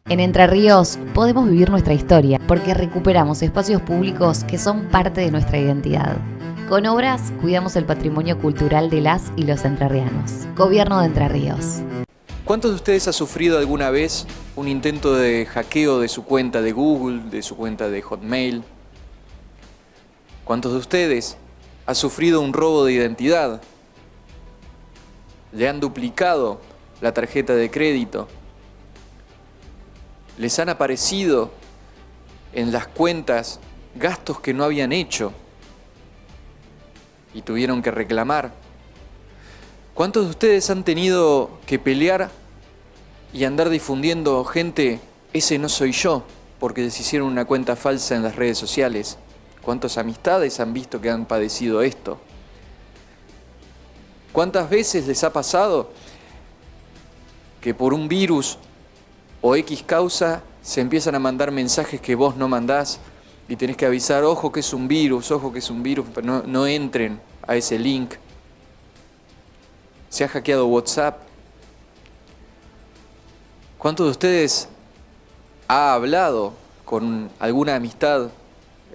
En Entre Ríos podemos vivir nuestra historia porque recuperamos espacios públicos que son parte de nuestra identidad. Con obras cuidamos el patrimonio cultural de las y los entrerrianos. Gobierno de Entre Ríos. ¿Cuántos de ustedes ha sufrido alguna vez un intento de hackeo de su cuenta de Google, de su cuenta de Hotmail? ¿Cuántos de ustedes ha sufrido un robo de identidad? ¿Le han duplicado la tarjeta de crédito? ¿Les han aparecido en las cuentas gastos que no habían hecho y tuvieron que reclamar? ¿Cuántos de ustedes han tenido que pelear y andar difundiendo gente, ese no soy yo, porque les hicieron una cuenta falsa en las redes sociales? ¿Cuántas amistades han visto que han padecido esto? ¿Cuántas veces les ha pasado que por un virus o X causa se empiezan a mandar mensajes que vos no mandás y tenés que avisar, ojo que es un virus, pero no entren a ese link? ¿Se ha hackeado WhatsApp? ¿Cuántos de ustedes ha hablado con alguna amistad,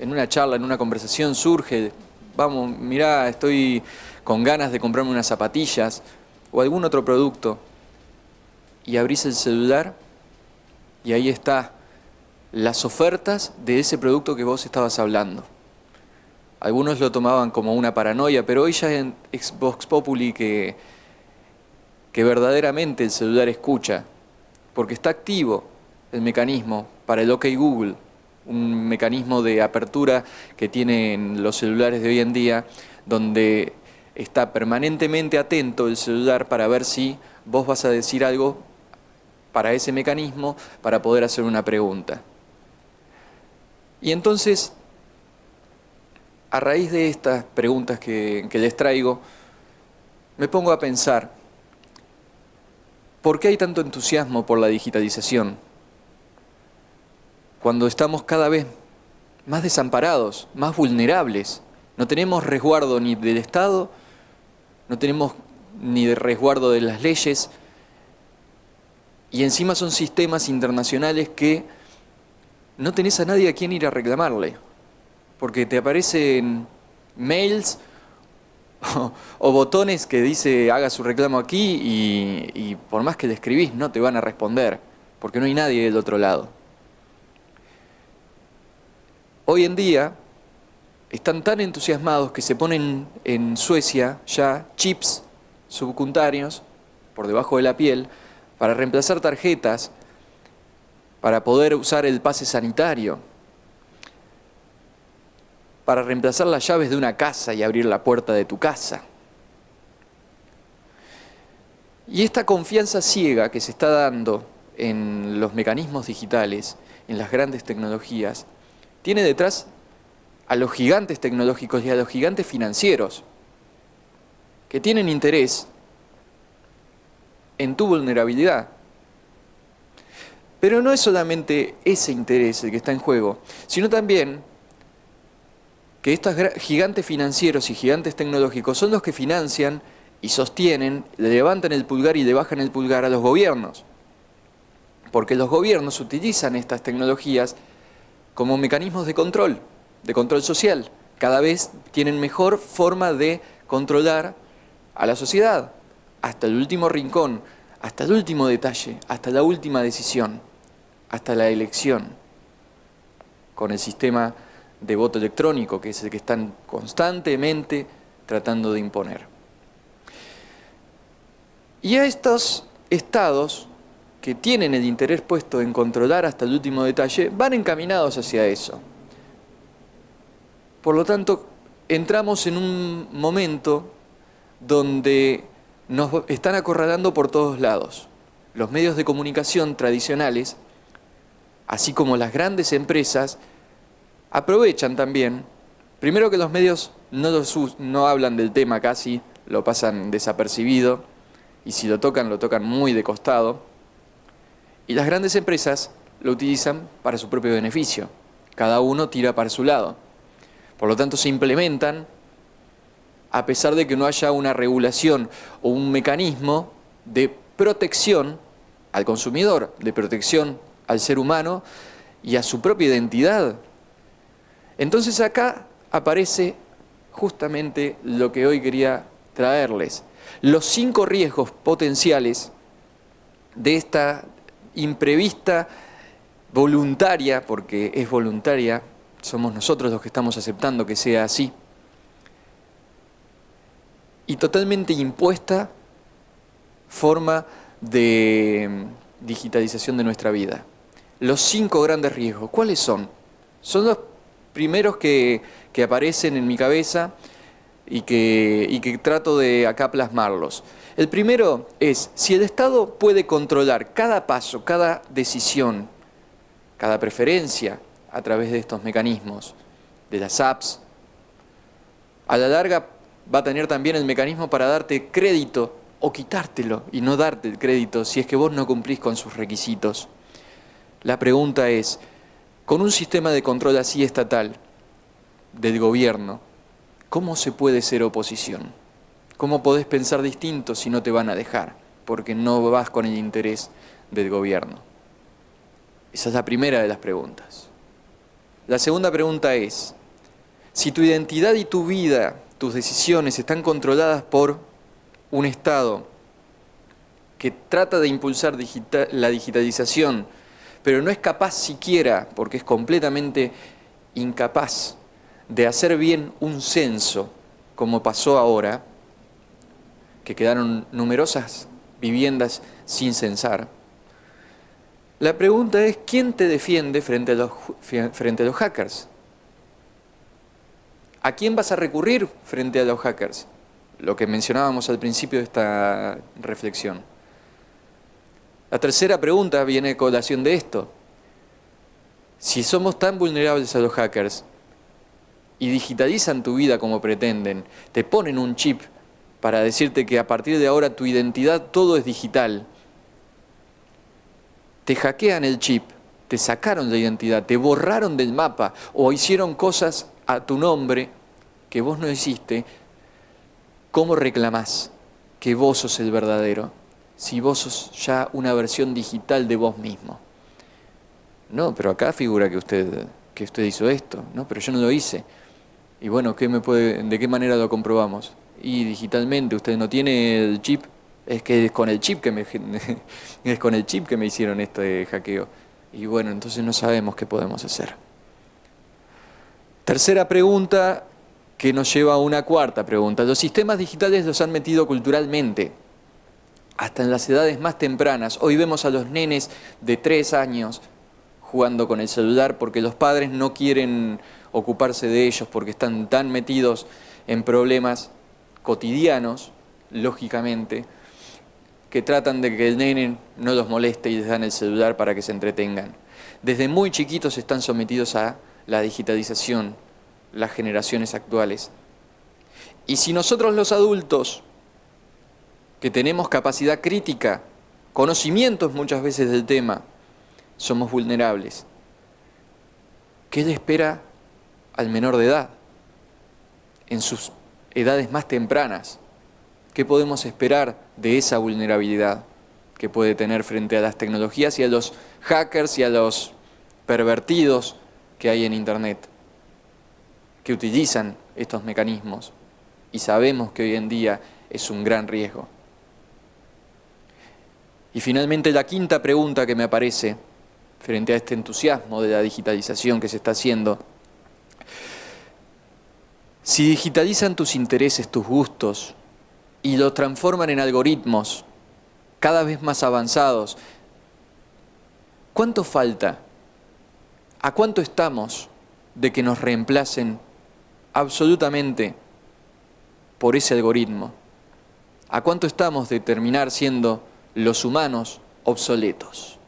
en una charla, en una conversación surge, vamos, mirá, estoy con ganas de comprarme unas zapatillas o algún otro producto, y abrís el celular y ahí está las ofertas de ese producto que vos estabas hablando? Algunos lo tomaban como una paranoia, pero hoy ya en Vox Populi que verdaderamente el celular escucha, porque está activo el mecanismo para el OK Google, un mecanismo de apertura que tienen los celulares de hoy en día, donde está permanentemente atento el celular para ver si vos vas a decir algo para ese mecanismo para poder hacer una pregunta. Y entonces, a raíz de estas preguntas que les traigo, me pongo a pensar, ¿por qué hay tanto entusiasmo por la digitalización? Cuando estamos cada vez más desamparados, más vulnerables, no tenemos resguardo ni del Estado, no tenemos ni de resguardo de las leyes, y encima son sistemas internacionales que no tenés a nadie a quien ir a reclamarle, porque te aparecen mails o botones que dice haga su reclamo aquí y por más que le escribís no te van a responder, porque no hay nadie del otro lado. Hoy en día están tan entusiasmados que se ponen en Suecia ya chips subcutáneos por debajo de la piel para reemplazar tarjetas, para poder usar el pase sanitario, para reemplazar las llaves de una casa y abrir la puerta de tu casa. Y esta confianza ciega que se está dando en los mecanismos digitales, en las grandes tecnologías, tiene detrás a los gigantes tecnológicos y a los gigantes financieros, que tienen interés en tu vulnerabilidad. Pero no es solamente ese interés el que está en juego, sino también que estos gigantes financieros y gigantes tecnológicos son los que financian y sostienen, le levantan el pulgar y le bajan el pulgar a los gobiernos. Porque los gobiernos utilizan estas tecnologías como mecanismos de control social. Cada vez tienen mejor forma de controlar a la sociedad, hasta el último rincón, hasta el último detalle, hasta la última decisión, hasta la elección, con el sistema de voto electrónico, que es el que están constantemente tratando de imponer. Y a estos estados que tienen el interés puesto en controlar hasta el último detalle, van encaminados hacia eso. Por lo tanto, entramos en un momento donde nos están acorralando por todos lados. Los medios de comunicación tradicionales, así como las grandes empresas, aprovechan también, primero que los medios no hablan del tema casi, lo pasan desapercibido, y si lo tocan muy de costado, y las grandes empresas lo utilizan para su propio beneficio. Cada uno tira para su lado. Por lo tanto, se implementan a pesar de que no haya una regulación o un mecanismo de protección al consumidor, de protección al ser humano y a su propia identidad. Entonces acá aparece justamente lo que hoy quería traerles. Los 5 riesgos potenciales de esta imprevista voluntaria, porque es voluntaria, somos nosotros los que estamos aceptando que sea así, y totalmente impuesta forma de digitalización de nuestra vida. Los 5 grandes riesgos, ¿cuáles son? Son los primeros que aparecen en mi cabeza y que trato de acá plasmarlos. El primero es, si el Estado puede controlar cada paso, cada decisión, cada preferencia a través de estos mecanismos, de las apps, a la larga va a tener también el mecanismo para darte crédito o quitártelo y no darte el crédito si es que vos no cumplís con sus requisitos. La pregunta es, con un sistema de control así estatal del gobierno, ¿cómo se puede ser oposición? ¿Cómo podés pensar distinto si no te van a dejar? Porque no vas con el interés del gobierno. Esa es la primera de las preguntas. La segunda pregunta es, si tu identidad y tu vida, tus decisiones están controladas por un Estado que trata de impulsar la digitalización, pero no es capaz siquiera, porque es completamente incapaz, de hacer bien un censo, como pasó ahora, que quedaron numerosas viviendas sin censar. La pregunta es, ¿quién te defiende frente a los hackers? ¿A quién vas a recurrir frente a los hackers? Lo que mencionábamos al principio de esta reflexión. La tercera pregunta viene a colación de esto. Si somos tan vulnerables a los hackers y digitalizan tu vida como pretenden, te ponen un chip para decirte que a partir de ahora tu identidad todo es digital, te hackean el chip, te sacaron la identidad, te borraron del mapa o hicieron cosas a tu nombre que vos no hiciste, ¿cómo reclamás que vos sos el verdadero si vos sos ya una versión digital de vos mismo? No, pero acá figura que usted hizo esto, no, pero yo no lo hice. Y bueno, ¿de qué manera lo comprobamos? Y digitalmente, usted no tiene el chip, es que es con el chip que me hicieron este hackeo. Y bueno, entonces no sabemos qué podemos hacer. Tercera pregunta que nos lleva a una cuarta pregunta. Los sistemas digitales los han metido culturalmente, hasta en las edades más tempranas. Hoy vemos a los nenes de 3 años jugando con el celular porque los padres no quieren ocuparse de ellos porque están tan metidos en problemas cotidianos, lógicamente, que tratan de que el nene no los moleste y les dan el celular para que se entretengan. Desde muy chiquitos están sometidos a la digitalización, las generaciones actuales. Y si nosotros los adultos, que tenemos capacidad crítica, conocimientos muchas veces del tema, somos vulnerables, ¿qué le espera al menor de edad en sus edades más tempranas? ¿Qué podemos esperar de esa vulnerabilidad que puede tener frente a las tecnologías y a los hackers y a los pervertidos que hay en Internet, que utilizan estos mecanismos? Y sabemos que hoy en día es un gran riesgo. Y finalmente la quinta pregunta que me aparece frente a este entusiasmo de la digitalización que se está haciendo. Si digitalizan tus intereses, tus gustos, y lo transforman en algoritmos cada vez más avanzados, ¿cuánto falta? ¿A cuánto estamos de que nos reemplacen absolutamente por ese algoritmo? ¿A cuánto estamos de terminar siendo los humanos obsoletos?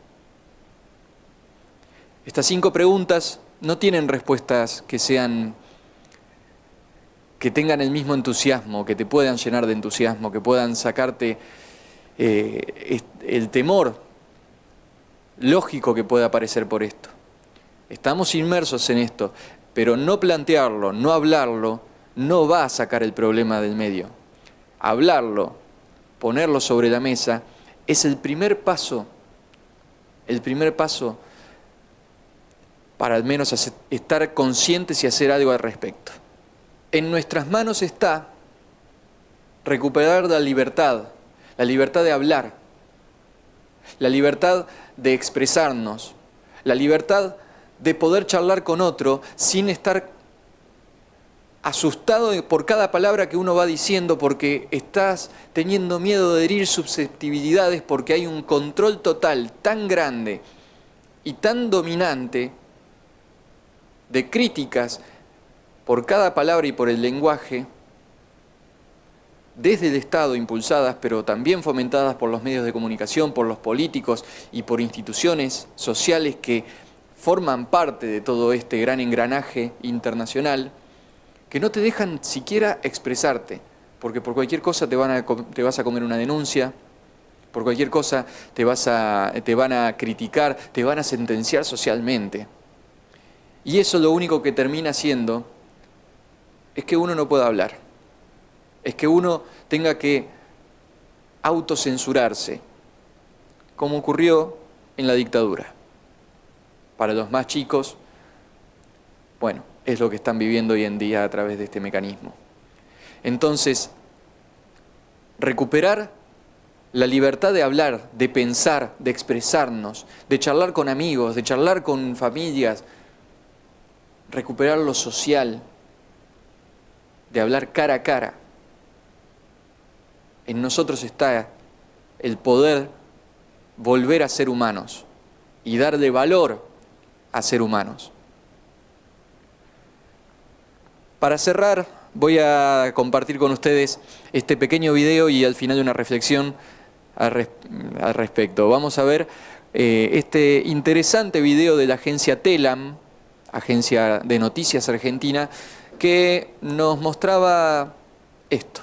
Estas 5 preguntas no tienen respuestas que tengan el mismo entusiasmo, que te puedan llenar de entusiasmo, que puedan sacarte el temor lógico que pueda aparecer por esto. Estamos inmersos en esto, pero no plantearlo, no hablarlo, no va a sacar el problema del medio. Hablarlo, ponerlo sobre la mesa, es el primer paso el primer paso para al menos estar conscientes y hacer algo al respecto. En nuestras manos está recuperar la libertad de hablar, la libertad de expresarnos, la libertad de poder charlar con otro sin estar asustado por cada palabra que uno va diciendo porque estás teniendo miedo de herir susceptibilidades porque hay un control total tan grande y tan dominante de críticas por cada palabra y por el lenguaje desde el Estado impulsadas, pero también fomentadas por los medios de comunicación, por los políticos y por instituciones sociales que forman parte de todo este gran engranaje internacional, que no te dejan siquiera expresarte, porque por cualquier cosa te vas a comer una denuncia, por cualquier cosa te van a criticar, te van a sentenciar socialmente. Y eso lo único que termina siendo es que uno no pueda hablar, es que uno tenga que autocensurarse, como ocurrió en la dictadura. Para los más chicos, bueno, es lo que están viviendo hoy en día a través de este mecanismo. Entonces, recuperar la libertad de hablar, de pensar, de expresarnos, de charlar con amigos, de charlar con familias, recuperar lo social, de hablar cara a cara. En nosotros está el poder volver a ser humanos y darle valor a ser humanos. Para cerrar, voy a compartir con ustedes este pequeño video y al final una reflexión al respecto. Vamos a ver este interesante video de la agencia Telam, agencia de noticias argentina, que nos mostraba esto.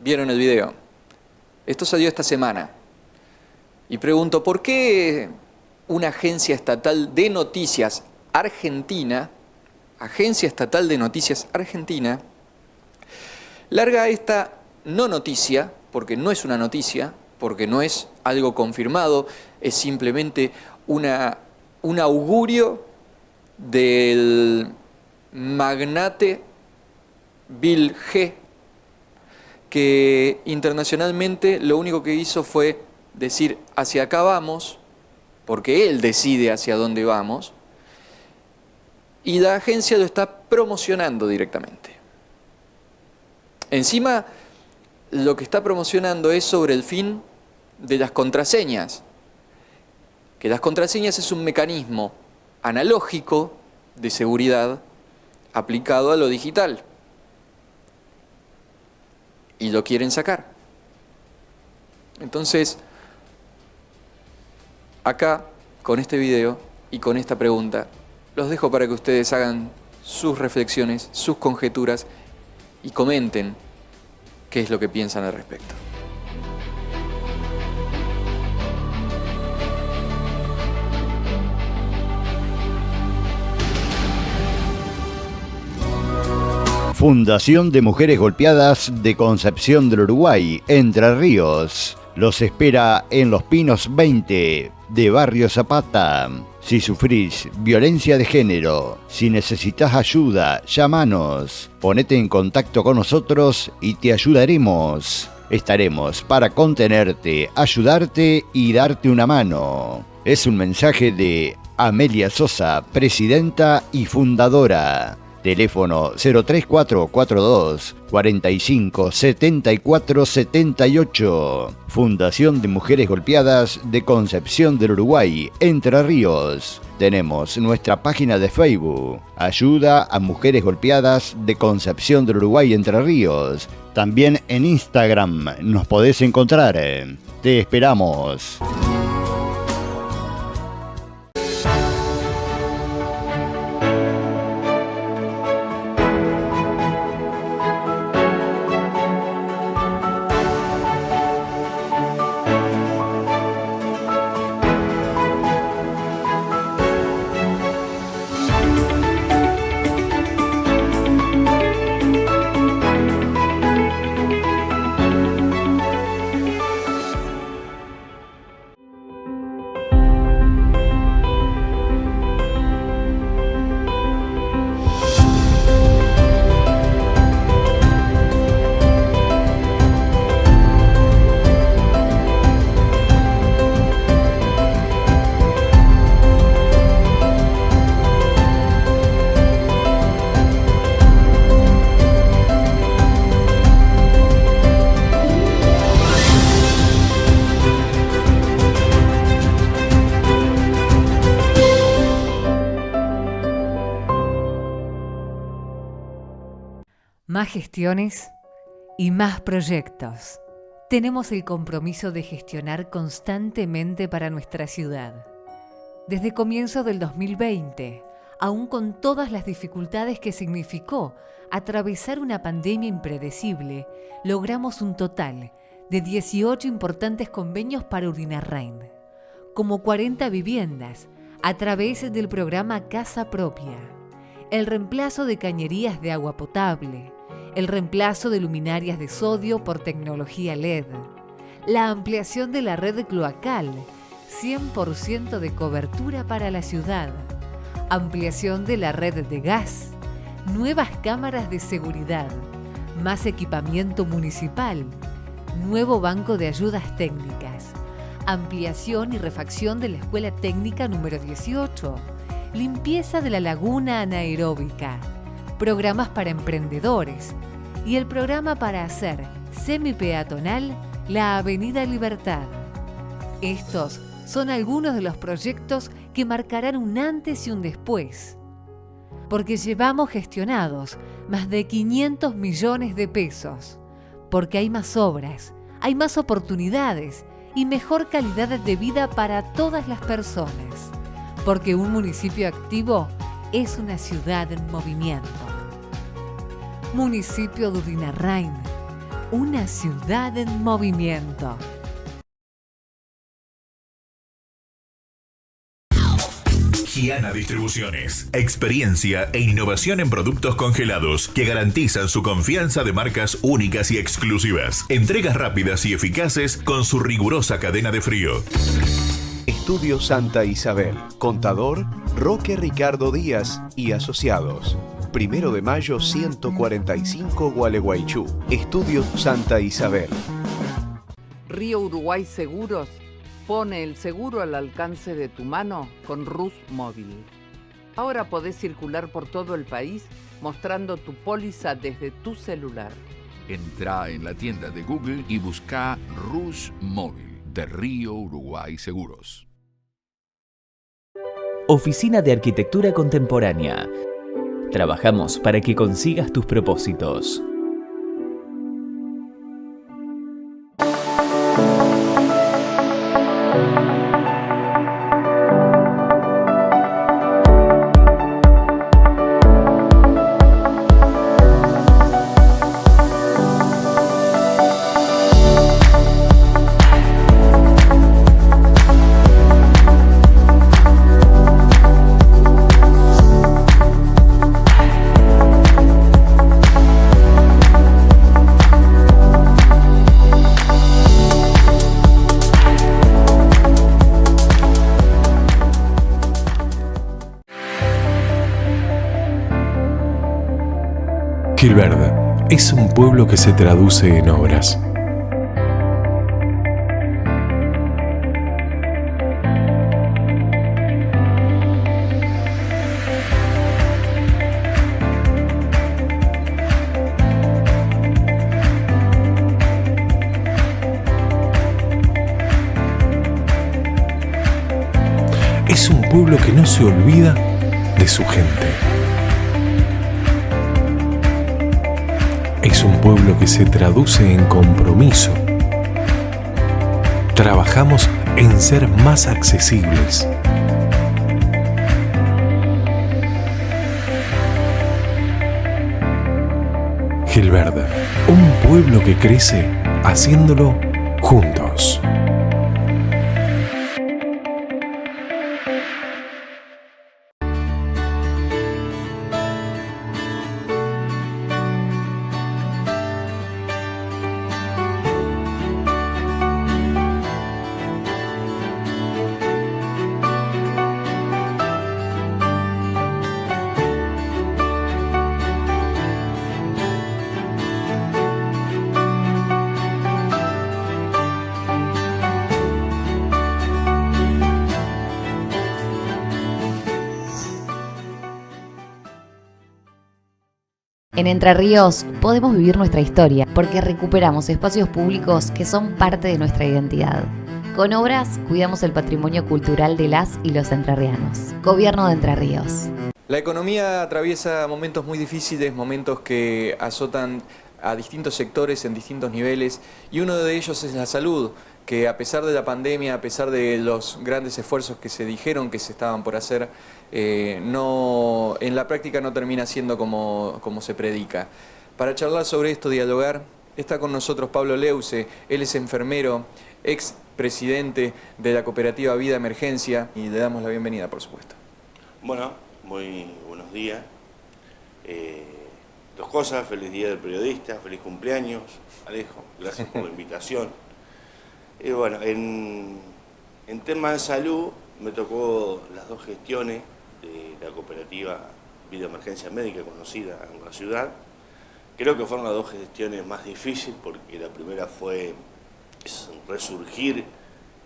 ¿Vieron el video? Esto salió esta semana. Y pregunto, ¿por qué una agencia estatal de noticias argentina, larga esta no noticia, porque no es una noticia, porque no es algo confirmado, es simplemente un augurio del magnate Bill G., que internacionalmente lo único que hizo fue decir hacia acá vamos, porque él decide hacia dónde vamos, y la agencia lo está promocionando directamente. Encima, lo que está promocionando es sobre el fin de las contraseñas, que las contraseñas es un mecanismo analógico de seguridad aplicado a lo digital. y lo quieren sacar. Entonces, acá, con este video y con esta pregunta, los dejo para que ustedes hagan sus reflexiones, sus conjeturas y comenten qué es lo que piensan al respecto. Fundación de Mujeres Golpeadas de Concepción del Uruguay, Entre Ríos. Los espera en Los Pinos 20 de Barrio Zapata. Si sufrís violencia de género, si necesitas ayuda, llámanos. Ponete en contacto con nosotros y te ayudaremos. Estaremos para contenerte, ayudarte y darte una mano. Es un mensaje de Amelia Sosa, presidenta y fundadora. Teléfono 03442 45 74 78. Fundación de Mujeres Golpeadas de Concepción del Uruguay, Entre Ríos. Tenemos nuestra página de Facebook, Ayuda a Mujeres Golpeadas de Concepción del Uruguay, Entre Ríos. También en Instagram nos podés encontrar. Te esperamos. Más gestiones y más proyectos. Tenemos el compromiso de gestionar constantemente para nuestra ciudad. Desde comienzo del 2020, aún con todas las dificultades que significó atravesar una pandemia impredecible, logramos un total de 18 importantes convenios para Urdinarrain, como 40 viviendas a través del programa Casa Propia, el reemplazo de cañerías de agua potable, el reemplazo de luminarias de sodio por tecnología LED, la ampliación de la red cloacal, 100% de cobertura para la ciudad, ampliación de la red de gas, nuevas cámaras de seguridad, más equipamiento municipal, nuevo banco de ayudas técnicas, ampliación y refacción de la Escuela Técnica número 18, limpieza de la laguna anaeróbica, programas para emprendedores y el programa para hacer semipeatonal la Avenida Libertad. Estos son algunos de los proyectos que marcarán un antes y un después, porque llevamos gestionados más de 500 millones de pesos, porque hay más obras, hay más oportunidades y mejor calidad de vida para todas las personas, porque un municipio activo es una ciudad en movimiento. Municipio de Urdinarrain, una ciudad en movimiento. Giana Distribuciones. Experiencia e innovación en productos congelados que garantizan su confianza de marcas únicas y exclusivas. Entregas rápidas y eficaces con su rigurosa cadena de frío. Estudio Santa Isabel. Contador Roque Ricardo Díaz y Asociados. 1 de mayo 145 Gualeguaychú. Estudio Santa Isabel. Río Uruguay Seguros pone el seguro al alcance de tu mano con Rus Móvil. Ahora podés circular por todo el país mostrando tu póliza desde tu celular. Entrá en la tienda de Google y busca Rus Móvil de Río Uruguay Seguros. Oficina de Arquitectura Contemporánea. Trabajamos para que consigas tus propósitos. Gilverde es un pueblo que se traduce en obras. Es un pueblo que no se olvida de su gente. Es un pueblo que se traduce en compromiso. Trabajamos en ser más accesibles. Gilverde, un pueblo que crece haciéndolo juntos. En Entre Ríos podemos vivir nuestra historia porque recuperamos espacios públicos que son parte de nuestra identidad. Con obras cuidamos el patrimonio cultural de las y los entrerrianos. Gobierno de Entre Ríos. La economía atraviesa momentos muy difíciles, momentos que azotan a distintos sectores en distintos niveles, y uno de ellos es la salud, que a pesar de la pandemia, a pesar de los grandes esfuerzos que se dijeron que se estaban por hacer, en la práctica no termina siendo como se predica. Para charlar sobre esto, dialogar, está con nosotros Pablo Leuce. Él es enfermero, ex presidente de la cooperativa Vida Emergencia, y le damos la bienvenida, por supuesto. Bueno, muy buenos días. Dos cosas: feliz día del periodista, feliz cumpleaños, Alejo, gracias por la invitación. Y bueno, en temas de salud me tocó las dos gestiones de la cooperativa Vida Emergencia Médica, conocida en la ciudad. Creo que fueron las dos gestiones más difíciles, porque la primera fue resurgir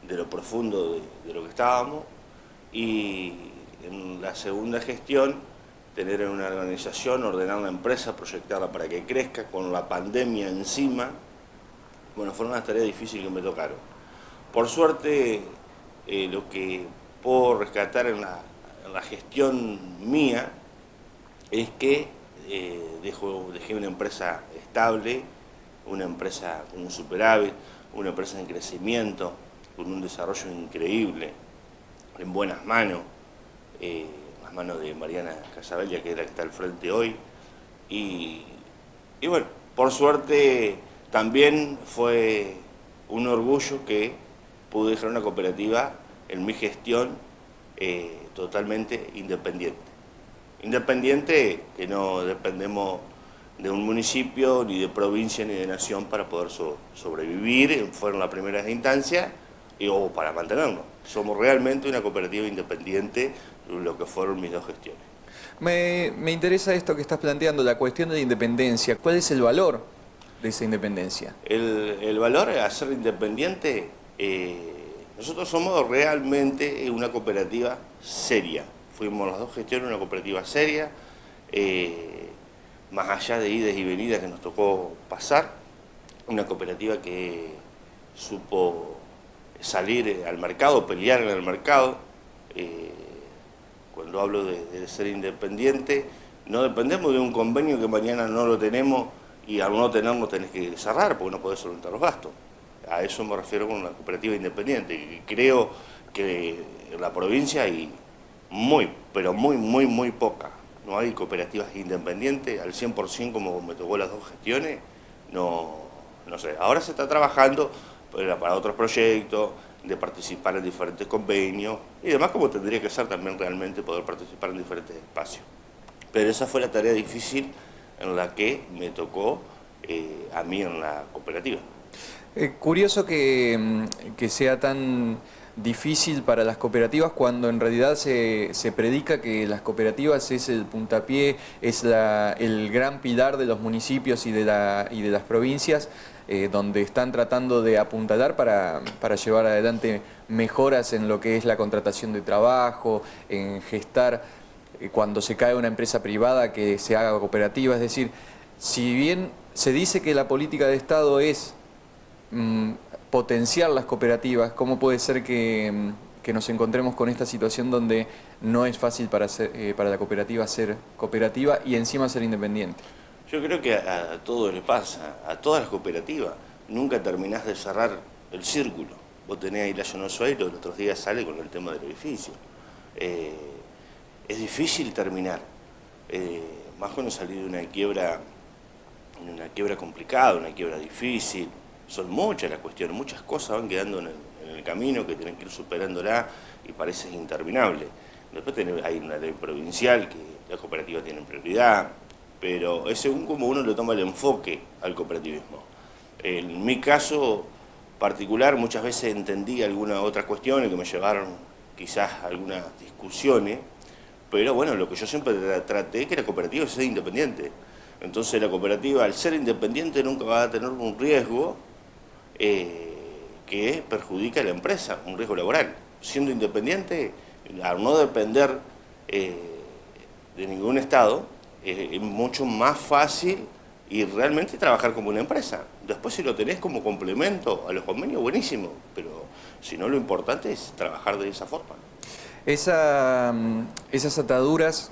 de lo profundo de lo que estábamos, y en la segunda gestión tener una organización, ordenar la empresa, proyectarla para que crezca con la pandemia encima. Bueno, fueron unas tareas difíciles que me tocaron. Por suerte, lo que puedo rescatar en la gestión mía es que dejé una empresa estable, una empresa con un superávit, una empresa en crecimiento, con un desarrollo increíble, en buenas manos, las manos de Mariana Casabella, que es la que está al frente hoy. Y bueno, por suerte también fue un orgullo que pude dejar una cooperativa en mi gestión totalmente independiente. Independiente, que no dependemos de un municipio, ni de provincia, ni de nación para poder sobrevivir. Fueron las primeras instancias, o para mantenernos. Somos realmente una cooperativa independiente, lo que fueron mis dos gestiones. Me interesa esto que estás planteando, la cuestión de la independencia. ¿Cuál es el valor de esa independencia? El valor a ser independiente, nosotros somos realmente una cooperativa seria. Fuimos las dos gestiones una cooperativa seria, más allá de idas y venidas que nos tocó pasar, una cooperativa que supo salir al mercado, pelear en el mercado. Cuando hablo de ser independiente, no dependemos de un convenio que mañana no lo tenemos, y al no tenerlo tenés que cerrar porque no podés solventar los gastos. A eso me refiero con una cooperativa independiente. Y creo que en la provincia hay pero muy poca. No hay cooperativas independientes al 100% como me tocó las dos gestiones. No sé. Ahora se está trabajando para otros proyectos, de participar en diferentes convenios y demás, como tendría que ser también realmente poder participar en diferentes espacios. Pero esa fue la tarea difícil en la que me tocó a mí en la cooperativa. Curioso que sea tan difícil para las cooperativas cuando en realidad se predica que las cooperativas es el puntapié, es el gran pilar de los municipios y de las provincias, donde están tratando de apuntalar para llevar adelante mejoras en lo que es la contratación de trabajo, en gestar cuando se cae una empresa privada que se haga cooperativa. Es decir, si bien se dice que la política de Estado es potenciar las cooperativas, ¿cómo puede ser que nos encontremos con esta situación donde no es fácil para la cooperativa ser cooperativa y encima ser independiente? Yo creo que a todos les pasa, a todas las cooperativas. Nunca terminás de cerrar el círculo. Vos tenés ahí la Yonosuero, los otros días sale con el tema del edificio. Es difícil terminar, más cuando salí de una quiebra complicada, una quiebra difícil. Son muchas las cuestiones, muchas cosas van quedando en el camino que tienen que ir superándola y parece interminable. Después hay una ley provincial que las cooperativas tienen prioridad, pero es según como uno le toma el enfoque al cooperativismo. En mi caso particular muchas veces entendí algunas otras cuestiones que me llevaron quizás a algunas discusiones, pero bueno, lo que yo siempre traté es que la cooperativa sea independiente. Entonces la cooperativa, al ser independiente, nunca va a tener un riesgo que perjudica a la empresa, un riesgo laboral. Siendo independiente, al no depender de ningún Estado, es mucho más fácil y realmente trabajar como una empresa. Después, si lo tenés como complemento a los convenios, buenísimo, pero si no, lo importante es trabajar de esa forma. Esas ataduras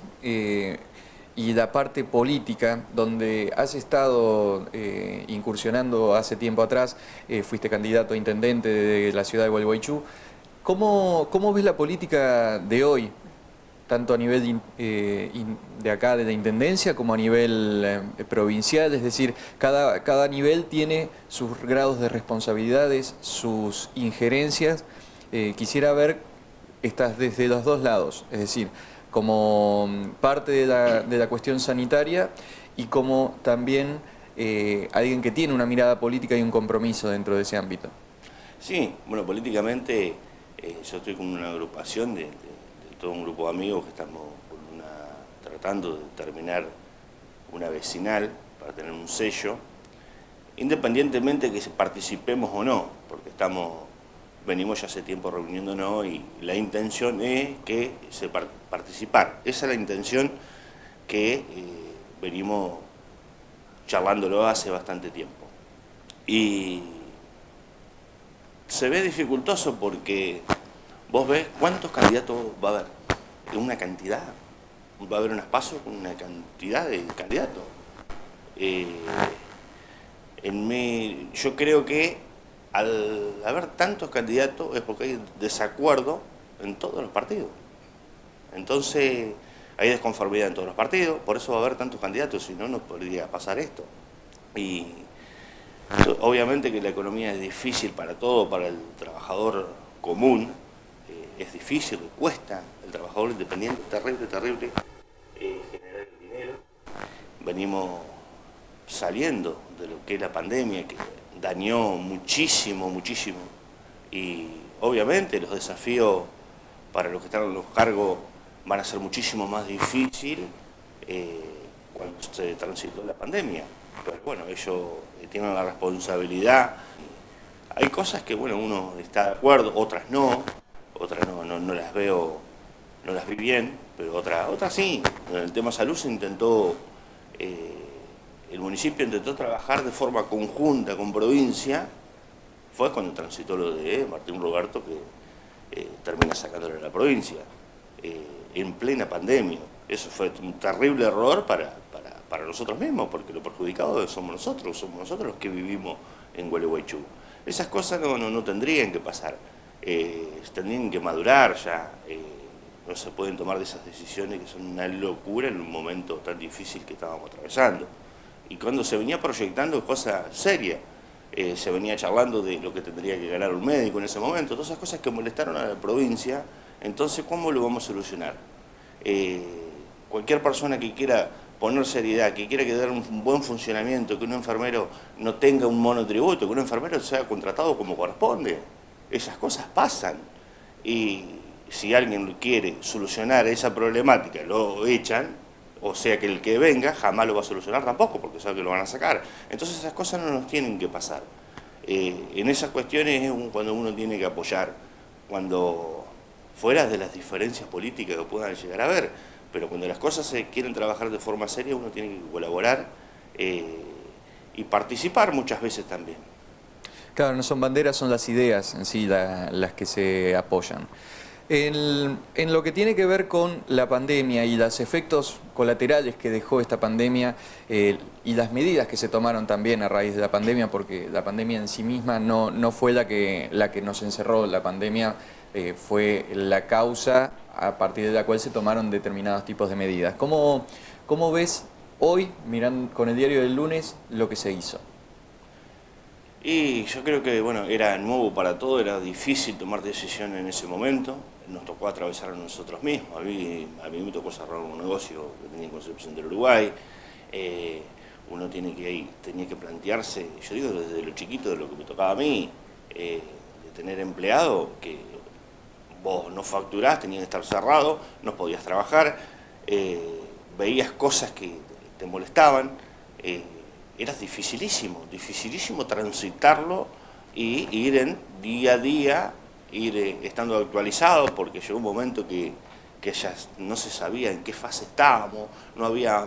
y la parte política, donde has estado incursionando hace tiempo atrás, fuiste candidato a intendente de la ciudad de Gualeguaychú. ¿Cómo ves la política de hoy, tanto a nivel de acá, de la intendencia, como a nivel provincial? Es decir, cada nivel tiene sus grados de responsabilidades, sus injerencias. Quisiera ver estas desde los dos lados, es decir, como parte de la cuestión sanitaria y como también alguien que tiene una mirada política y un compromiso dentro de ese ámbito. Sí, bueno, políticamente yo estoy con una agrupación de todo un grupo de amigos que estamos tratando de terminar una vecinal para tener un sello, independientemente de que participemos o no, porque venimos ya hace tiempo reuniéndonos y la intención es que participar. Esa es la intención que venimos charlándolo hace bastante tiempo. Y se ve dificultoso porque vos ves cuántos candidatos va a haber. Una cantidad. Va a haber unas pasos con una cantidad de candidatos. Yo creo que al haber tantos candidatos es porque hay desacuerdo en todos los partidos. Entonces hay desconformidad en todos los partidos, por eso va a haber tantos candidatos, si no, no podría pasar esto. Y obviamente que la economía es difícil para todo, para el trabajador común, es difícil, le cuesta, el trabajador independiente, terrible, generar el dinero. Venimos saliendo de lo que es la pandemia, que dañó muchísimo, y obviamente los desafíos para los que están en los cargos van a ser muchísimo más difíciles cuando se transitó la pandemia. Pero bueno, ellos tienen la responsabilidad. Hay cosas que bueno, uno está de acuerdo, otras no las veo, no las vi bien, pero otras sí. En el tema salud se intentó, el municipio intentó trabajar de forma conjunta con provincia. Fue cuando transitó lo de Martín Roberto que termina sacándole a la provincia, en plena pandemia. Eso fue un terrible error para nosotros mismos, porque los perjudicados somos nosotros los que vivimos en Gualeguaychú. Esas cosas no tendrían que pasar, tendrían que madurar ya, no se pueden tomar de esas decisiones que son una locura en un momento tan difícil que estábamos atravesando. Y cuando se venía proyectando cosas serias, se venía charlando de lo que tendría que ganar un médico en ese momento, todas esas cosas que molestaron a la provincia. Entonces, ¿cómo lo vamos a solucionar? Cualquier persona que quiera poner seriedad, que quiera que dar un buen funcionamiento, que un enfermero no tenga un monotributo, que un enfermero sea contratado como corresponde, esas cosas pasan. y si alguien quiere solucionar esa problemática, lo echan, o sea que el que venga jamás lo va a solucionar tampoco, porque sabe que lo van a sacar. Entonces esas cosas no nos tienen que pasar. En esas cuestiones es cuando uno tiene que apoyar, cuando fuera de las diferencias políticas que puedan llegar a haber, pero cuando las cosas se quieren trabajar de forma seria, uno tiene que colaborar y participar muchas veces también. Claro, no son banderas, son las ideas en sí las que se apoyan. En lo que tiene que ver con la pandemia y los efectos colaterales que dejó esta pandemia y las medidas que se tomaron también a raíz de la pandemia, porque la pandemia en sí misma no fue la que nos encerró, la pandemia fue la causa a partir de la cual se tomaron determinados tipos de medidas. ¿Cómo ves hoy, mirando con el diario del lunes, lo que se hizo? Y yo creo que, bueno, era nuevo para todo, era difícil tomar decisiones en ese momento. Nos tocó atravesar a nosotros mismos. A mí me tocó cerrar un negocio que tenía en Concepción del Uruguay. Uno tenía que plantearse, yo digo desde lo chiquito de lo que me tocaba a mí, de tener empleado, que vos no facturás, tenías que estar cerrado, no podías trabajar, veías cosas que te molestaban. Era dificilísimo transitarlo y ir en día a día, ir estando actualizado, porque llegó un momento que ya no se sabía en qué fase estábamos, no había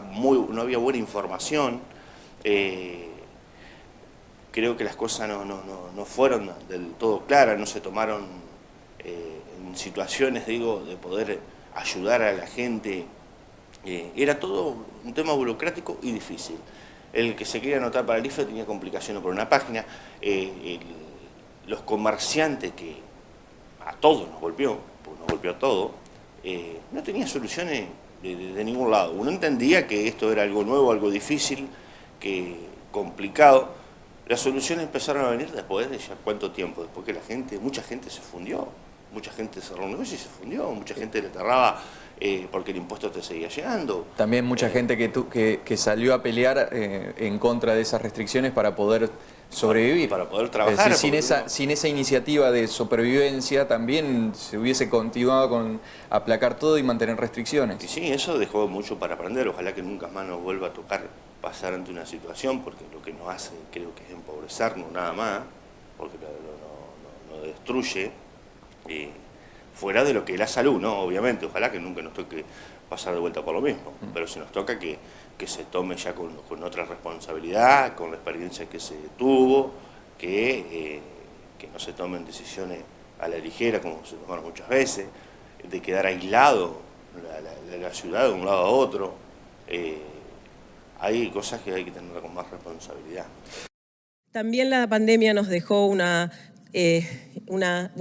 buena información. Creo que las cosas no fueron del todo claras, no se tomaron en situaciones, digo, de poder ayudar a la gente. Era todo un tema burocrático y difícil. El que se quería anotar para el IFE tenía complicaciones por una página. Los comerciantes, que a todos nos golpeó, porque nos golpeó a todos, no tenía soluciones de ningún lado. Uno entendía que esto era algo nuevo, algo difícil, complicado. Las soluciones empezaron a venir después de ya cuánto tiempo, después que mucha gente se fundió, mucha gente cerró un negocio y se fundió, mucha gente le cerraba porque el impuesto te seguía llegando. También mucha gente que salió a pelear en contra de esas restricciones para poder sobrevivir. Para poder trabajar. Es decir, sin esa iniciativa de supervivencia también se hubiese continuado con aplacar todo y mantener restricciones. Y sí, eso dejó mucho para aprender. Ojalá que nunca más nos vuelva a tocar pasar ante una situación, porque lo que nos hace, creo que es empobrecernos nada más, porque nos destruye. Fuera de lo que es la salud, ¿no? Obviamente, ojalá que nunca nos toque pasar de vuelta por lo mismo, pero si nos toca que se tome ya con otra responsabilidad, con la experiencia que se tuvo, que no se tomen decisiones a la ligera, como se tomaron muchas veces, de quedar aislado la ciudad de un lado a otro. Hay cosas que hay que tener con más responsabilidad. También la pandemia nos dejó un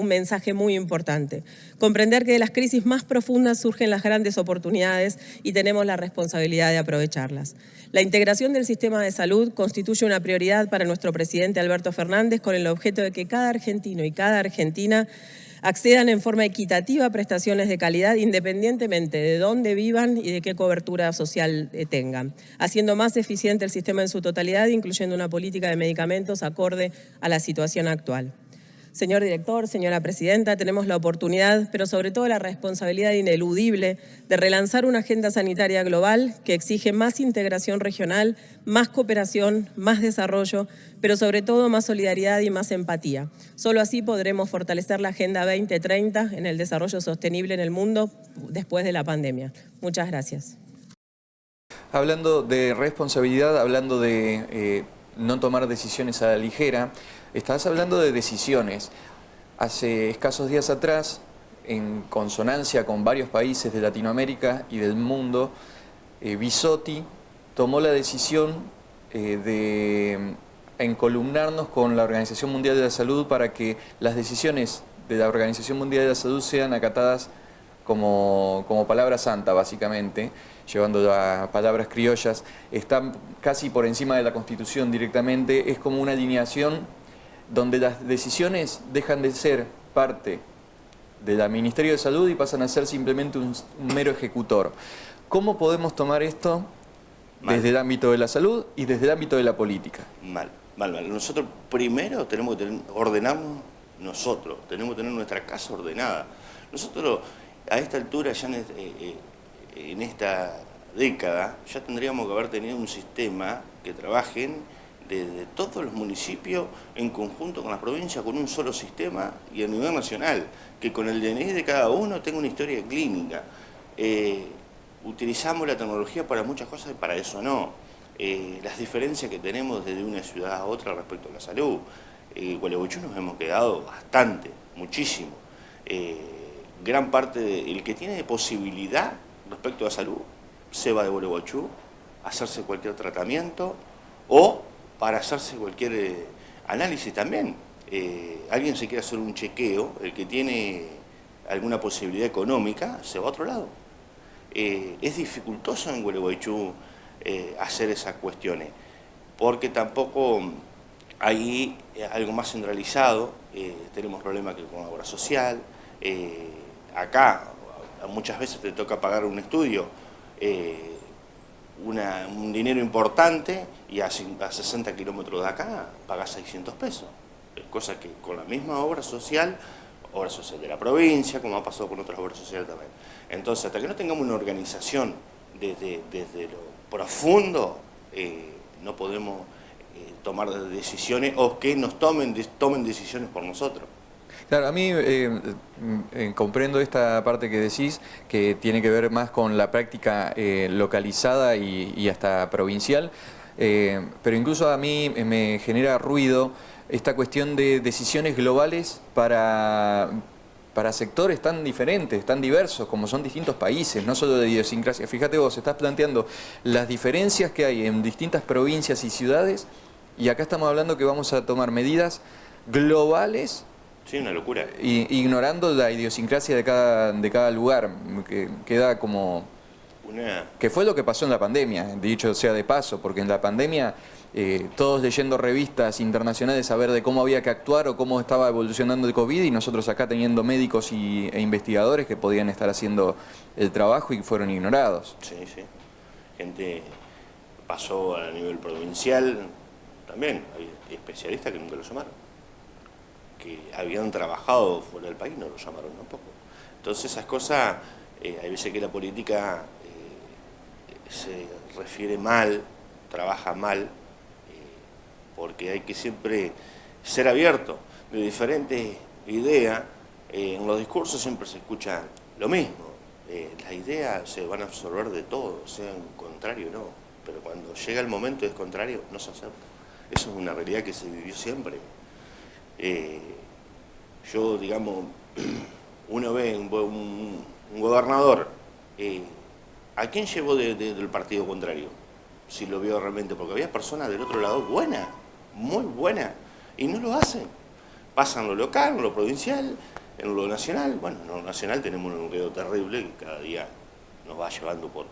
mensaje muy importante. Comprender que de las crisis más profundas surgen las grandes oportunidades y tenemos la responsabilidad de aprovecharlas. La integración del sistema de salud constituye una prioridad para nuestro presidente Alberto Fernández, con el objeto de que cada argentino y cada argentina accedan en forma equitativa a prestaciones de calidad independientemente de dónde vivan y de qué cobertura social tengan, haciendo más eficiente el sistema en su totalidad, incluyendo una política de medicamentos acorde a la situación actual. Señor director, señora presidenta, tenemos la oportunidad, pero sobre todo la responsabilidad ineludible de relanzar una agenda sanitaria global que exige más integración regional, más cooperación, más desarrollo, pero sobre todo más solidaridad y más empatía. Solo así podremos fortalecer la Agenda 2030 en el desarrollo sostenible en el mundo después de la pandemia. Muchas gracias. Hablando de responsabilidad, hablando de no tomar decisiones a la ligera, estás hablando de decisiones. Hace escasos días atrás, en consonancia con varios países de Latinoamérica y del mundo, Bisotti tomó la decisión de encolumnarnos con la Organización Mundial de la Salud para que las decisiones de la Organización Mundial de la Salud sean acatadas como palabra santa, básicamente, llevando a palabras criollas. Están casi por encima de la Constitución directamente. Es como una alineación donde las decisiones dejan de ser parte del Ministerio de Salud y pasan a ser simplemente un mero ejecutor. ¿Cómo podemos tomar esto desde el ámbito de la salud y desde el ámbito de la política? Mal. Nosotros primero tenemos que ordenarnos nosotros, tenemos que tener nuestra casa ordenada. Nosotros a esta altura, ya en esta década, ya tendríamos que haber tenido un sistema que trabajen de todos los municipios en conjunto con las provincias, con un solo sistema y a nivel nacional, que con el DNI de cada uno tenga una historia clínica. Utilizamos la tecnología para muchas cosas y para eso no. Las diferencias que tenemos desde una ciudad a otra respecto a la salud. Gualeguaychú nos hemos quedado bastante, muchísimo. Gran parte del que tiene posibilidad respecto a salud se va de Gualeguaychú a hacerse cualquier tratamiento o para hacerse cualquier análisis también. Alguien se quiere hacer un chequeo, el que tiene alguna posibilidad económica se va a otro lado. Es dificultoso en Gualeguaychú hacer esas cuestiones, porque tampoco hay algo más centralizado, tenemos problemas con la obra social, acá muchas veces te toca pagar un estudio, un dinero importante y a 60 kilómetros de acá pagas 600 pesos, cosa que con la misma obra social de la provincia, como ha pasado con otras obras sociales también. Entonces, hasta que no tengamos una organización desde lo profundo, no podemos tomar decisiones o que nos tomen decisiones por nosotros. Claro, a mí comprendo esta parte que decís, que tiene que ver más con la práctica localizada y hasta provincial, pero incluso a mí me genera ruido esta cuestión de decisiones globales para sectores tan diferentes, tan diversos, como son distintos países, no solo de idiosincrasia. Fíjate vos, estás planteando las diferencias que hay en distintas provincias y ciudades, y acá estamos hablando que vamos a tomar medidas globales. Sí, una locura. Ignorando la idiosincrasia de cada lugar, que queda como... Que fue lo que pasó en la pandemia, dicho sea de paso, porque en la pandemia todos leyendo revistas internacionales a ver de cómo había que actuar o cómo estaba evolucionando el COVID, y nosotros acá teniendo médicos e investigadores que podían estar haciendo el trabajo y fueron ignorados. Sí, sí. Gente pasó a nivel provincial, también hay especialistas que nunca lo llamaron, que habían trabajado fuera del país, no lo llamaron tampoco. Entonces esas cosas, hay veces que la política se refiere mal, trabaja mal, porque hay que siempre ser abierto de diferentes ideas. En los discursos siempre se escucha lo mismo, las ideas se van a absorber de todo, sean contrario o no, pero cuando llega el momento es contrario, no se acepta. Eso es una realidad que se vivió siempre. Yo, digamos, uno ve un gobernador, ¿a quién llevó del partido contrario? Si lo vio realmente, porque había personas del otro lado buenas, muy buenas, y no lo hacen. Pasan en lo local, en lo provincial, en lo nacional. Bueno, en lo nacional tenemos un enredo terrible que cada día nos va llevando por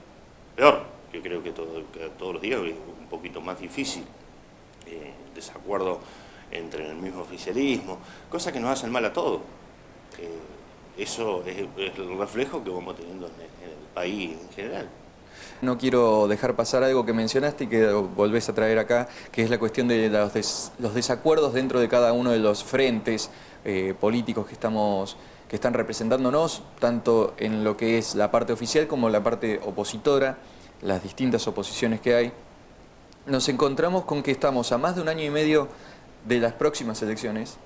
peor. Yo creo que todos los días es un poquito más difícil. Desacuerdo entre el mismo oficialismo, cosas que nos hacen mal a todos. Eso es el reflejo que vamos teniendo en el país en general. No quiero dejar pasar algo que mencionaste y que volvés a traer acá, que es la cuestión de los desacuerdos dentro de cada uno de los frentes políticos que están representándonos, tanto en lo que es la parte oficial como la parte opositora, las distintas oposiciones que hay. Nos encontramos con que estamos a más de 1 año y medio de las próximas elecciones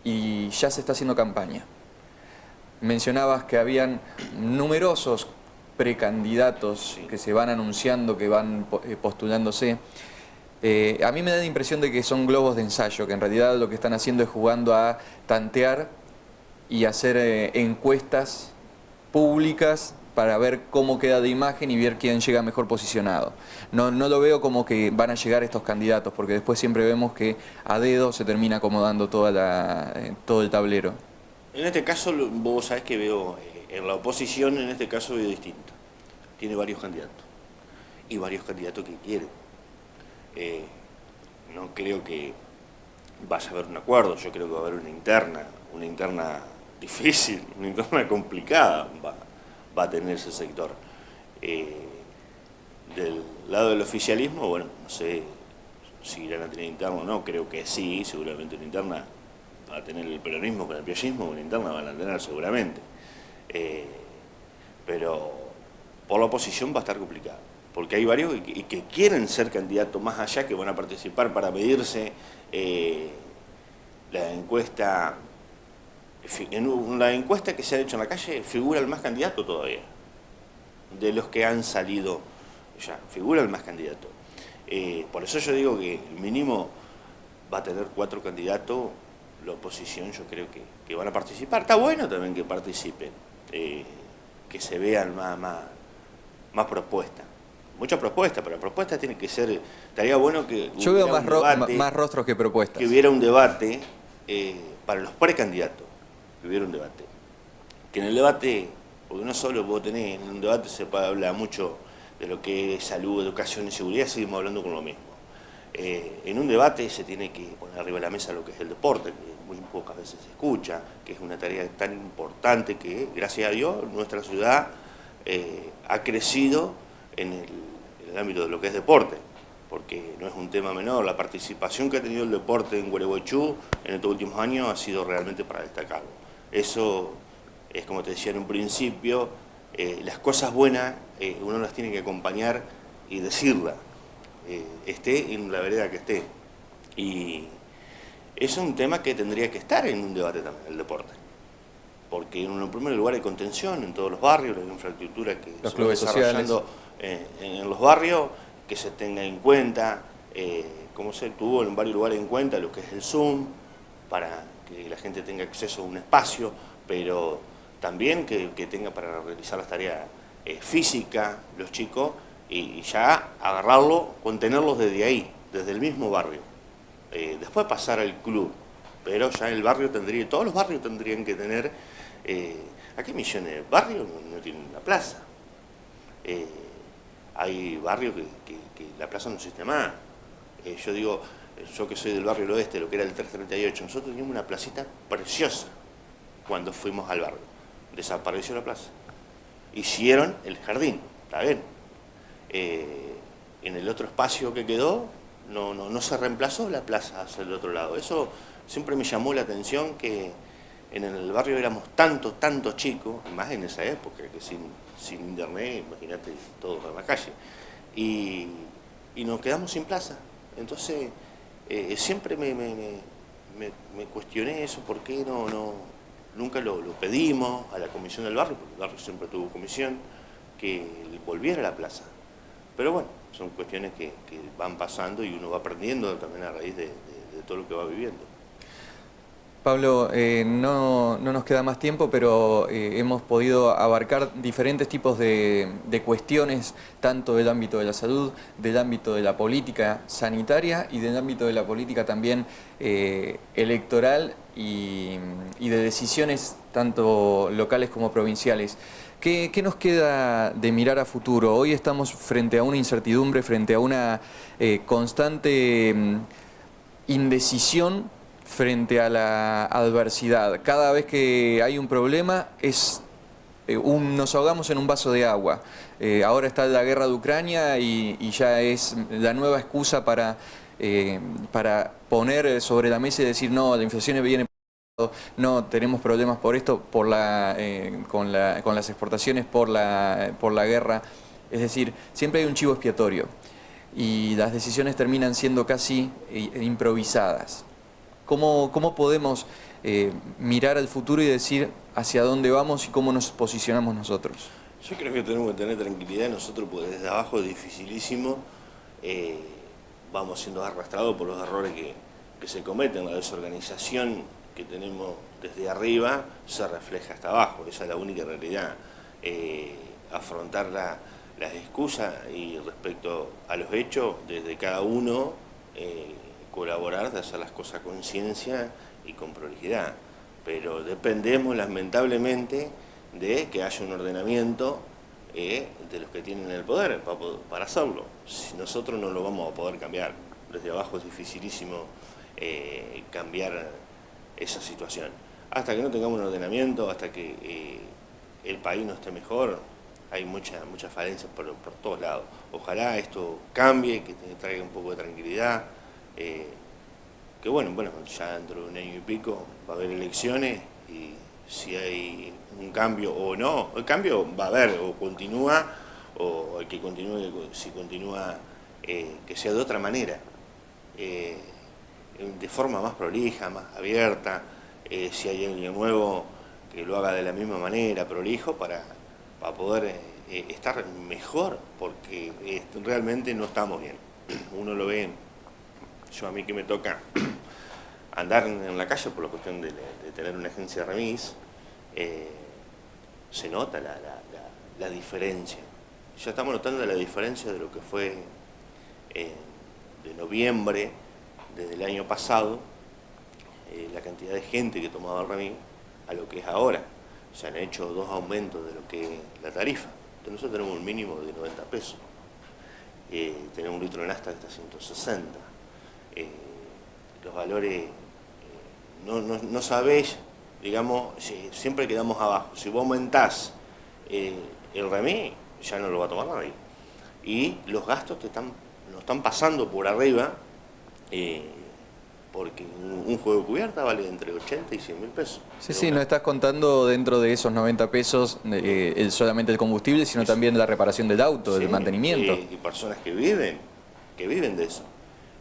y ya se está haciendo campaña. Mencionabas que habían numerosos precandidatos que se van anunciando, que van postulándose. A mí me da la impresión de que son globos de ensayo, que en realidad lo que están haciendo es jugando a tantear y hacer encuestas públicas para ver cómo queda de imagen y ver quién llega mejor posicionado. No lo veo como que van a llegar estos candidatos, porque después siempre vemos que a dedo se termina acomodando todo el tablero. En este caso, vos sabés que veo, en la oposición en este caso veo distinto. Tiene varios candidatos, y varios candidatos que quieren. No creo que vaya a haber un acuerdo, yo creo que va a haber una interna difícil, una interna complicada va a tener ese sector. Del lado del oficialismo, bueno, no sé si irán a tener interna o no, creo que sí, seguramente una interna va a tener el peronismo con el piallismo, una interna van a tener seguramente. Pero por la oposición va a estar complicado, porque hay varios que quieren ser candidatos más allá, que van a participar para medirse. La encuesta, en la encuesta que se ha hecho en la calle, figura el más candidato todavía. De los que han salido ya, figura el más candidato. Por eso yo digo que el mínimo va a tener 4 candidatos. La oposición yo creo que van a participar. Está bueno también que participen, que se vean más propuestas. Muchas propuestas, pero la propuesta tiene que ser... Estaría bueno que yo veo más rostros que propuestas. Que hubiera un debate para los precandidatos, que hubiera un debate. Que en el debate, porque no solo vos tenés, en un debate se puede hablar mucho de lo que es salud, educación y seguridad, seguimos hablando con lo mismo. En un debate se tiene que poner arriba de la mesa lo que es el deporte, que muy pocas veces se escucha, que es una tarea tan importante que, gracias a Dios, nuestra ciudad ha crecido en el ámbito de lo que es deporte, porque no es un tema menor. La participación que ha tenido el deporte en Gualeguaychú en estos últimos años ha sido realmente para destacarlo. Eso es, como te decía en un principio, las cosas buenas uno las tiene que acompañar y decirlas, esté en la vereda que esté. Y es un tema que tendría que estar en un debate también, el deporte. Porque en primer lugar hay contención en todos los barrios, la infraestructura que los se va desarrollando en los barrios, que se tenga en cuenta, como se tuvo en varios lugares en cuenta, lo que es el Zoom, para que la gente tenga acceso a un espacio, pero también que tenga para realizar las tareas físicas, los chicos, y ya agarrarlo, contenerlos desde ahí, desde el mismo barrio. Después pasar al club, pero ya el barrio tendría, todos los barrios tendrían que tener, aquí millones de barrios no tienen una plaza. Hay barrios que la plaza no existe más. Yo digo, yo que soy del barrio del oeste, lo que era el 338, nosotros teníamos una placita preciosa cuando fuimos al barrio. Desapareció la plaza. Hicieron el jardín, está bien. En el otro espacio que quedó, no se reemplazó la plaza hacia el otro lado. Eso siempre me llamó la atención, que en el barrio éramos tantos chicos, más en esa época, que sin internet, imagínate, todos en la calle, y nos quedamos sin plaza. Entonces, siempre me cuestioné eso, ¿por qué nunca lo pedimos a la comisión del barrio? Porque el barrio siempre tuvo comisión, que volviera a la plaza. Pero bueno, son cuestiones que van pasando y uno va aprendiendo también a raíz de todo lo que va viviendo. Pablo, no nos queda más tiempo, pero hemos podido abarcar diferentes tipos de cuestiones, tanto del ámbito de la salud, del ámbito de la política sanitaria y del ámbito de la política también electoral y de decisiones tanto locales como provinciales. ¿Qué nos queda de mirar a futuro? Hoy estamos frente a una incertidumbre, frente a una constante indecisión frente a la adversidad. Cada vez que hay un problema nos ahogamos en un vaso de agua. Ahora está la guerra de Ucrania y ya es la nueva excusa para poner sobre la mesa y decir no, la inflación viene, no, tenemos problemas por esto, con las exportaciones, por la guerra. Es decir, siempre hay un chivo expiatorio y las decisiones terminan siendo casi improvisadas. ¿Cómo podemos mirar al futuro y decir hacia dónde vamos y cómo nos posicionamos nosotros? Yo creo que tenemos que tener tranquilidad nosotros, porque desde abajo es dificilísimo. Vamos siendo arrastrados por los errores que se cometen. La desorganización que tenemos desde arriba se refleja hasta abajo. Esa es la única realidad. Afrontar las excusas y respecto a los hechos, desde cada uno, colaborar, de hacer las cosas con ciencia y con prolijidad, pero dependemos lamentablemente de que haya un ordenamiento de los que tienen el poder para hacerlo. Si nosotros no lo vamos a poder cambiar, desde abajo es dificilísimo cambiar esa situación. Hasta que no tengamos un ordenamiento, hasta que el país no esté mejor, hay muchas falencias por todos lados. Ojalá esto cambie, que traiga un poco de tranquilidad, que que bueno, ya dentro de un año y pico va a haber elecciones y si hay un cambio o no, el cambio va a haber, o continúa, o el que continúe, si continúa, que sea de otra manera, de forma más prolija, más abierta, si hay alguien nuevo que lo haga de la misma manera, prolijo, para poder estar mejor, porque realmente no estamos bien. Uno lo ve, yo a mí que me toca andar en la calle por la cuestión de tener una agencia de remis, se nota la diferencia. Ya estamos notando la diferencia de lo que fue de noviembre, desde el año pasado, la cantidad de gente que tomaba el remis a lo que es ahora. Se han hecho 2 aumentos de lo que es la tarifa. Entonces nosotros tenemos un mínimo de 90 pesos. Tenemos un litro de nafta que está a 160. Los valores, no sabés, digamos, siempre quedamos abajo. Si vos aumentás el remis, ya no lo va a tomar nadie. Y los gastos nos están pasando por arriba, porque un juego de cubierta vale entre 80 y 100 mil pesos. Sí, no estás contando dentro de esos 90 pesos solamente el combustible, sino también la reparación del auto, el mantenimiento. Y personas que viven de eso.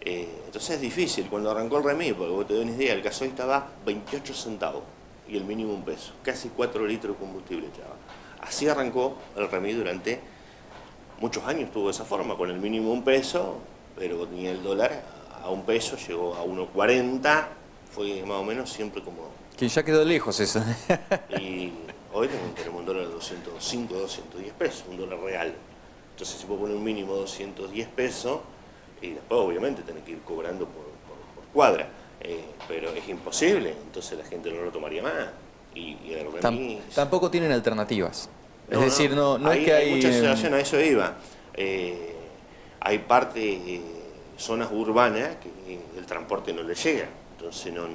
Entonces es difícil. Cuando arrancó el remis, porque vos te das una idea, el gasoil estaba 28 centavos y el mínimo 1 peso. Casi 4 litros de combustible echaba. Así arrancó el remis durante muchos años, estuvo de esa forma, con el mínimo 1 peso, pero tenía el dólar a 1 peso, llegó a 1.40, fue más o menos siempre como... Que ya quedó lejos eso. Y hoy tenemos un dólar de 205, 210 pesos, un dólar real. Entonces si vos pones un mínimo de 210 pesos, y después obviamente tenés que ir cobrando por cuadra, pero es imposible, entonces la gente no lo tomaría más. Y el remis... Tampoco tienen alternativas. Es decir, no es que hay... muchas situaciones, a eso iba. Hay partes, zonas urbanas que el transporte no les llega, entonces no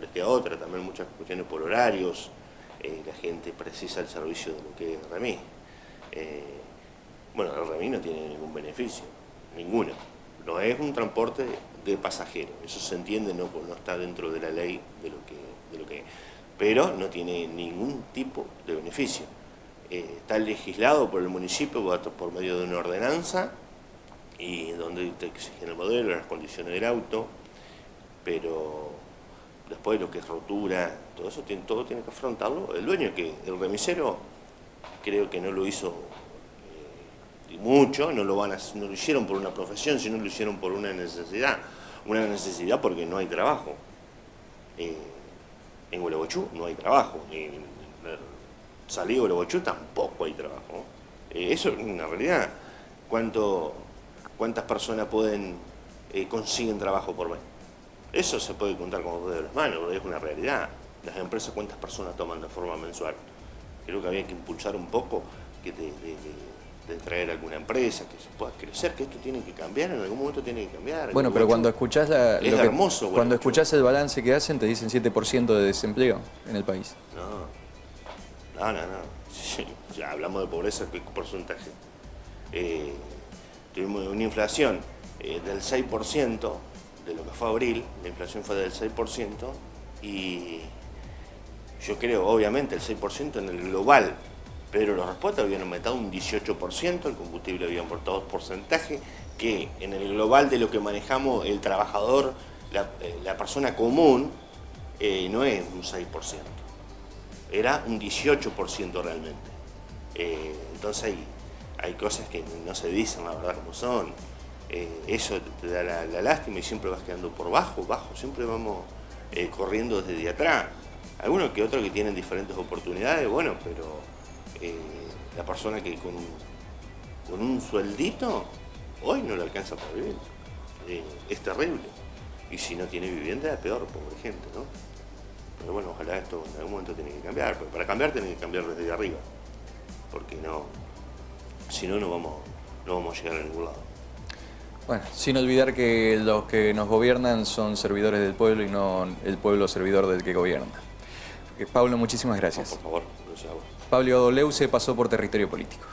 les queda otra. También muchas cuestiones por horarios, la gente precisa el servicio de lo que es el remis. El remis no tiene ningún beneficio, ninguno. No es un transporte de pasajeros, eso se entiende, no está dentro de la ley de lo que es, pero no tiene ningún tipo de beneficio. Está legislado por el municipio por medio de una ordenanza, y donde te exigen el modelo, las condiciones del auto, pero después lo que es rotura, todo eso todo tiene que afrontarlo el dueño, que el remisero creo que no lo hizo mucho, no lo hicieron por una profesión, sino lo hicieron por una necesidad porque no hay trabajo. En Gualeguaychú no hay trabajo, en Salí de Gualeguaychú tampoco hay trabajo. Eso es una realidad. ¿Cuántas personas consiguen trabajo por mes? Eso se puede contar con los dedos de las manos, es una realidad. Las empresas, ¿cuántas personas toman de forma mensual? Creo que había que impulsar un poco de traer alguna empresa que se pueda crecer, que esto tiene que cambiar, en algún momento tiene que cambiar. Bueno, pero cuando escuchás cuando escuchás el balance que hacen, te dicen 7% de desempleo en el país. No. Sí, ya hablamos de pobreza, ¿qué porcentaje? Tuvimos una inflación del 6%, de lo que fue abril, la inflación fue del 6%, y yo creo, obviamente, el 6% en el global, pero los repuestos habían aumentado un 18%, el combustible había aumentado 2 porcentajes, que en el global de lo que manejamos el trabajador, la persona común, no es un 6%, era un 18% realmente. Entonces hay cosas que no se dicen la verdad como son, eso te da la lástima y siempre vas quedando por bajo, siempre vamos corriendo desde atrás. Algunos que otros que tienen diferentes oportunidades, bueno, pero la persona que con un sueldito hoy no le alcanza para vivir, es terrible. Y si no tiene vivienda, es peor, pobre gente, ¿no? Pero bueno, ojalá esto en algún momento tiene que cambiar, pero para cambiar tiene que cambiar desde arriba, porque si no, no vamos a llegar a ningún lado. Bueno, sin olvidar que los que nos gobiernan son servidores del pueblo y no el pueblo servidor del que gobierna. Pablo, muchísimas gracias. No, por favor, gracias a vos. Pablo Leuce pasó por Territorio Político.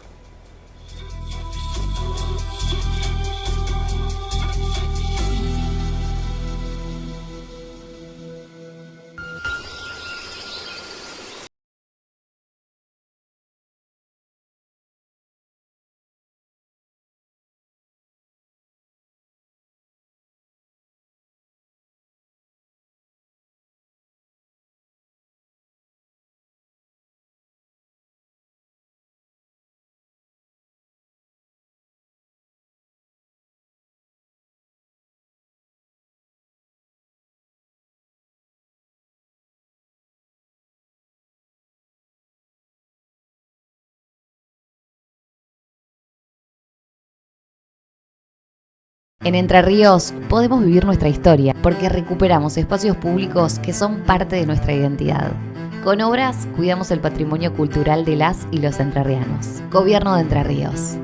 En Entre Ríos podemos vivir nuestra historia porque recuperamos espacios públicos que son parte de nuestra identidad. Con obras cuidamos el patrimonio cultural de las y los entrerrianos. Gobierno de Entre Ríos.